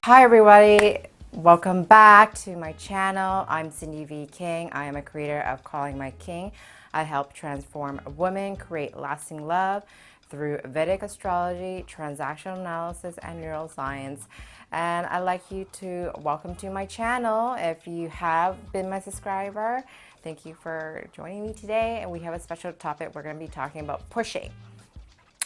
Hi everybody, welcome back to my channel. I'm Sindy V King. I am a creator of Calling My King. I help transform women create lasting love through Vedic astrology, transactional analysis, and neuroscience. And I'd like you to welcome to my channel. If you have been my subscriber, thank you for joining me today. And we have a special topic. We're going to be talking about pushing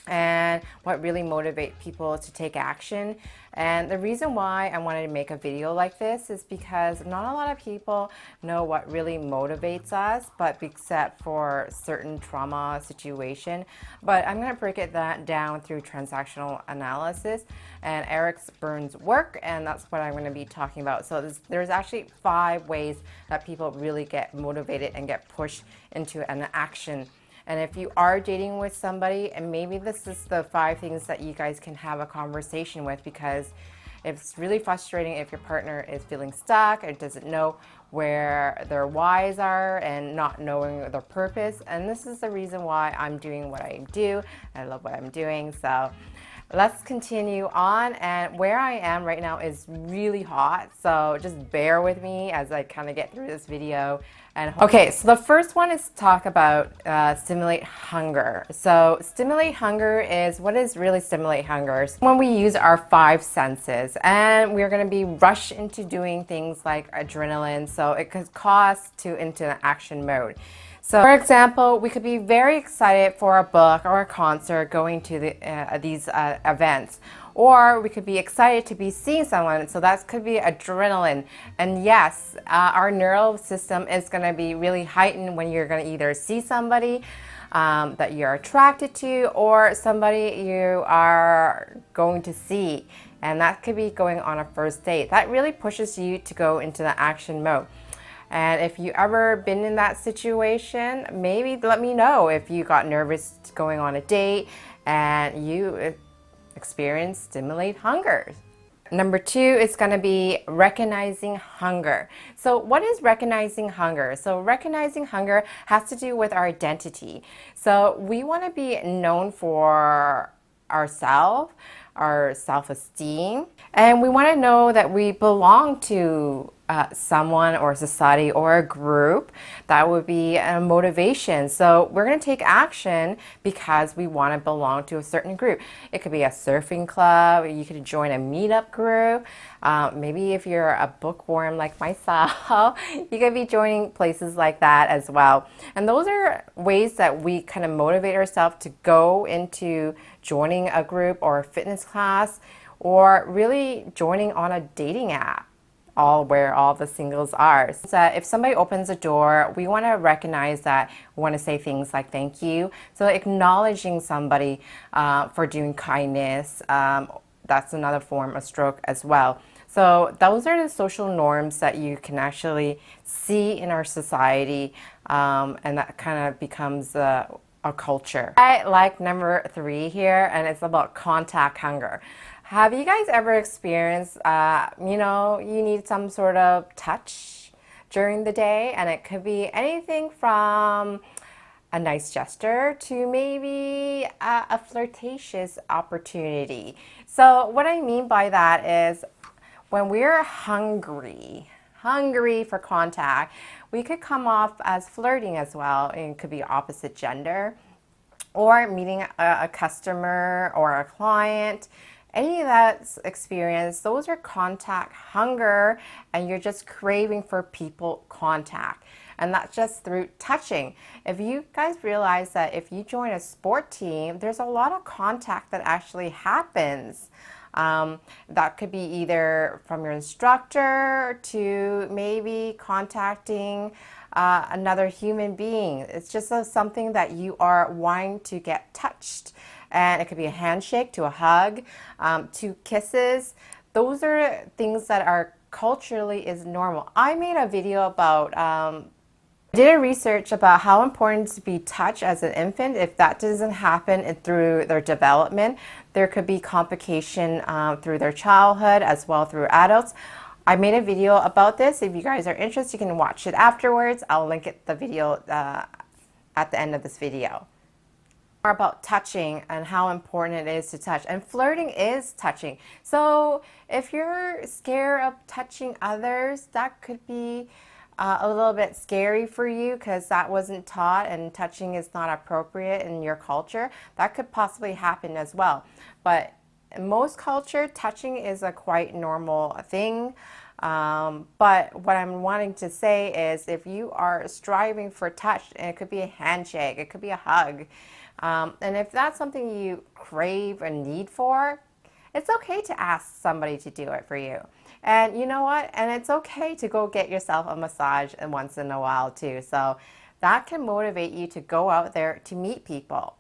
and what really motivates people to take action. And the reason why I wanted to make a video like this is because not a lot of people know what really motivates us, but except for certain trauma situation. But I'm going to break it down through transactional analysis and Eric Berne's work, and that's what I'm going to be talking about. So there's actually 5 ways that people really get motivated and get pushed into an action. And if you are dating with somebody, and maybe this is the 5 things that you guys can have a conversation with, because it's really frustrating if your partner is feeling stuck or doesn't know where their whys are and not knowing their purpose. And this is the reason why I'm doing what I do. I love what I'm doing. So let's continue on. And where I am right now is really hot, so just bear with me as I kind of get through this video. And okay, so the first one is talk about stimulate hunger. So stimulate hunger is, what is really stimulate hunger? When we use our 5 senses, and we're going to be rushed into doing things like adrenaline, so it could cause to into an action mode. So, for example, we could be very excited for a book or a concert, going to these events. Or we could be excited to be seeing someone, so that could be adrenaline. And yes, our neural system is going to be really heightened when you're going to either see somebody that you're attracted to, or somebody you are going to see. And that could be going on a first date. That really pushes you to go into the action mode. And if you ever been in that situation, maybe let me know if you got nervous going on a date and you experience stimulate hunger. Number 2 is going to be recognizing hunger. So what is recognizing hunger? So recognizing hunger has to do with our identity. So we want to be known for ourselves, our self-esteem, and we want to know that we belong to someone or society or a group. That would be a motivation. So we're going to take action because we want to belong to a certain group. It could be a surfing club, you could join a meetup group. Maybe if you're a bookworm like myself, you could be joining places like that as well. And those are ways that we kind of motivate ourselves to go into joining a group or a fitness class, or really joining on a dating app, where all the singles are. So if somebody opens a door, we want to recognize that. We want to say things like thank you. So acknowledging somebody for doing kindness, that's another form of stroke as well. So those are the social norms that you can actually see in our society, and that kind of becomes a culture. I like number 3 here, and it's about contact hunger. Have you guys ever experienced, you need some sort of touch during the day, and it could be anything from a nice gesture to maybe a flirtatious opportunity. So what I mean by that is when we're hungry for contact, we could come off as flirting as well. It could be opposite gender, or meeting a customer or a client. Any of that experience, those are contact hunger, and you're just craving for people contact. And that's just through touching. If you guys realize that if you join a sport team, there's a lot of contact that actually happens. That could be either from your instructor to maybe contacting another human being. It's just something that you are wanting to get touched. And it could be a handshake to a hug, to kisses. Those are things that are culturally is normal. I made a video about I did a research about how important to be touched as an infant. If that doesn't happen through their development, there could be complication through their childhood as well through adults. I made a video about this. If you guys are interested, you can watch it afterwards. I'll link the video at the end of this video. about touching and how important it is to touch. And flirting is touching. So if you're scared of touching others, that could be a little bit scary for you because that wasn't taught and touching is not appropriate in your culture. That could possibly happen as well. But in most culture, touching is a quite normal thing. But what I'm wanting to say is if you are striving for touch, and it could be a handshake, it could be a hug, and if that's something you crave and need for, it's okay to ask somebody to do it for you. And you know what? And it's okay to go get yourself a massage once in a while too. So that can motivate you to go out there to meet people.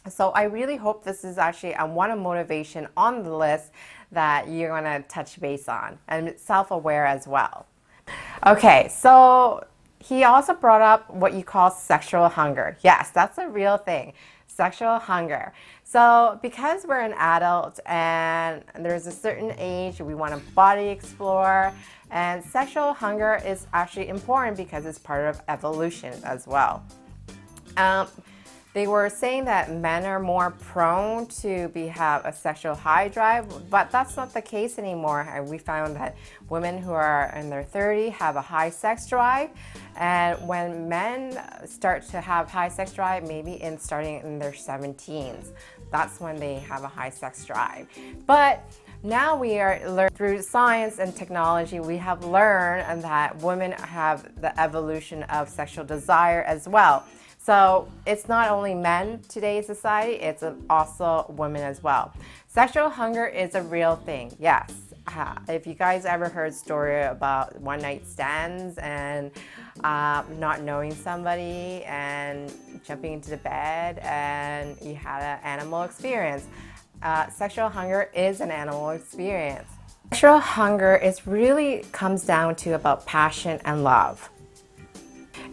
So I really hope this is actually one of motivation on the list that you're going to touch base on, and self-aware as well. Okay, so he also brought up what you call sexual hunger. Yes, that's a real thing. Sexual hunger. So because we're an adult and there's a certain age, we want to body explore, and sexual hunger is actually important because it's part of evolution as well. They were saying that men are more prone to have a sexual high drive, but that's not the case anymore. We found that women who are in their 30s have a high sex drive, and when men start to have high sex drive, maybe starting in their 17s, that's when they have a high sex drive. But now we are learning through science and technology, we have learned that women have the evolution of sexual desire as well. So it's not only men today's society, it's also women as well. Sexual hunger is a real thing, yes. If you guys ever heard story about one night stands and not knowing somebody and jumping into the bed and you had an animal experience, sexual hunger is an animal experience. Sexual hunger really comes down to about passion and love.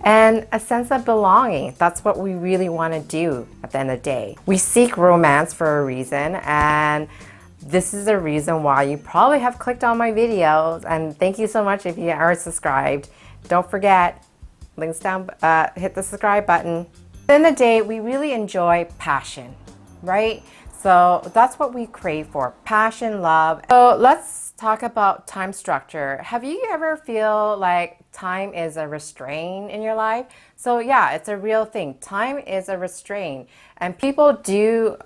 And a sense of belonging. That's what we really want to do at the end of the day. We seek romance for a reason, and this is the reason why you probably have clicked on my videos. And thank you so much if you are subscribed. Don't forget, links down, hit the subscribe button. At the end of the day, we really enjoy passion, right? So that's what we crave for, passion, love. So let's talk about time structure. Have you ever feel like time is a restraint in your life? So yeah, it's a real thing. Time is a restraint, and people do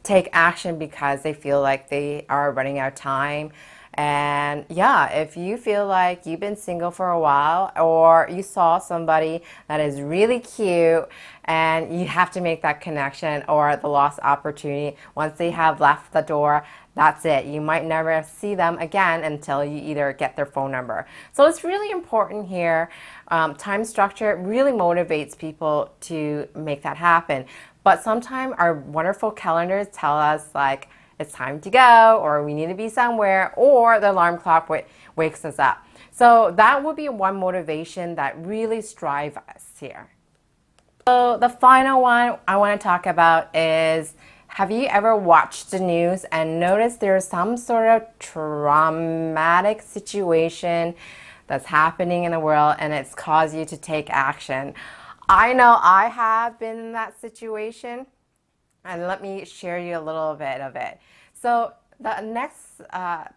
take action because they feel like they are running out of time. And yeah, if you feel like you've been single for a while, or you saw somebody that is really cute and you have to make that connection, or the lost opportunity, once they have left the door, that's it. You might never see them again until you either get their phone number. So it's really important here. Time structure really motivates people to make that happen. But sometimes our wonderful calendars tell us like, it's time to go, or we need to be somewhere, or the alarm clock wakes us up. So that would be one motivation that really drives us here. So the final one I want to talk about is, have you ever watched the news and noticed there's some sort of traumatic situation that's happening in the world and it's caused you to take action? I know I have been in that situation. And let me share you a little bit of it. So the next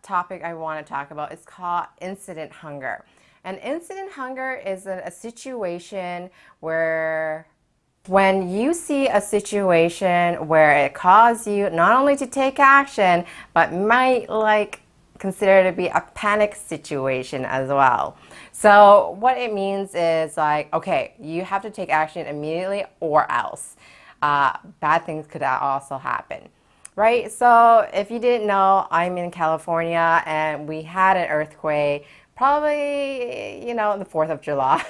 topic I want to talk about is called incident hunger. And incident hunger is a situation where when you see a situation where it causes you not only to take action, but might consider to be a panic situation as well. So what it means is like, okay, you have to take action immediately or else. Bad things could also happen, right? So if you didn't know, I'm in California and we had an earthquake probably, the 4th of July.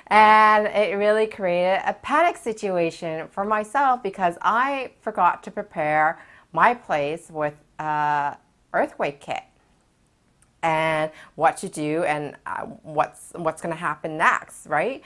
And it really created a panic situation for myself because I forgot to prepare my place with an earthquake kit and what to do and what's going to happen next, right?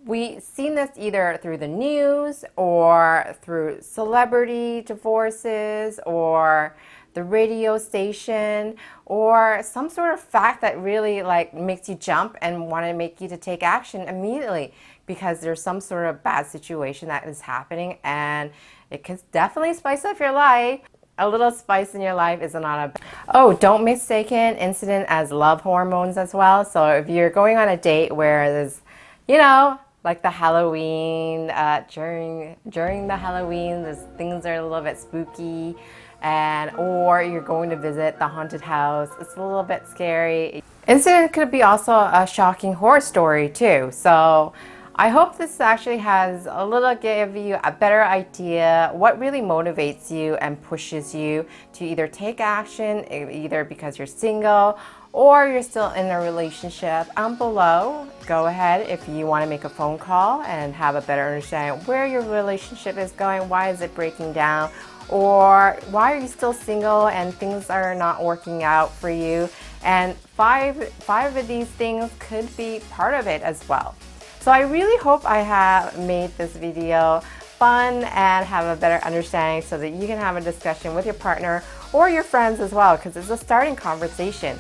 We've seen this either through the news or through celebrity divorces or the radio station or some sort of fact that really makes you jump and want to make you to take action immediately because there's some sort of bad situation that is happening, and it can definitely spice up your life. A little spice in your life is not a... Oh, don't mistake incident as love hormones as well. So if you're going on a date where there's, you know, like the Halloween, during the Halloween, things are a little bit spooky, or you're going to visit the haunted house, it's a little bit scary. Incident could be also a shocking horror story too. So I hope this actually has a little give you a better idea what really motivates you and pushes you to either take action, either because you're single or you're still in a relationship. Below, go ahead if you want to make a phone call and have a better understanding where your relationship is going, why is it breaking down, or why are you still single and things are not working out for you. And five of these things could be part of it as well. So I really hope I have made this video fun and have a better understanding so that you can have a discussion with your partner or your friends as well, because it's a starting conversation.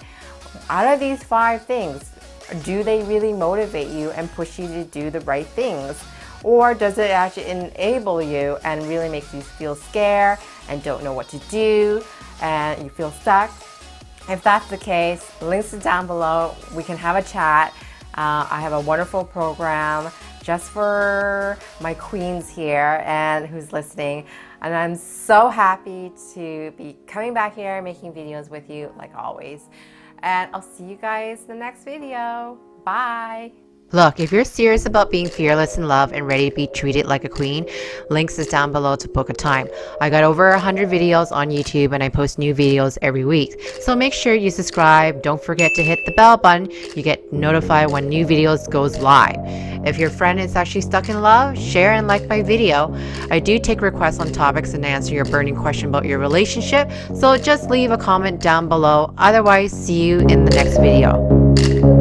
Out of these 5 things, do they really motivate you and push you to do the right things? Or does it actually enable you and really makes you feel scared and don't know what to do and you feel stuck? If that's the case, links are down below. We can have a chat. I have a wonderful program just for my queens here and who's listening. And I'm so happy to be coming back here making videos with you like always. And I'll see you guys in the next video. Bye. Look, if you're serious about being fearless in love and ready to be treated like a queen, links is down below to book a time. I got over 100 videos on YouTube and I post new videos every week. So make sure you subscribe. Don't forget to hit the bell button. You get notified when new videos goes live. If your friend is actually stuck in love, share and like my video. I do take requests on topics and answer your burning question about your relationship. So just leave a comment down below. Otherwise, see you in the next video.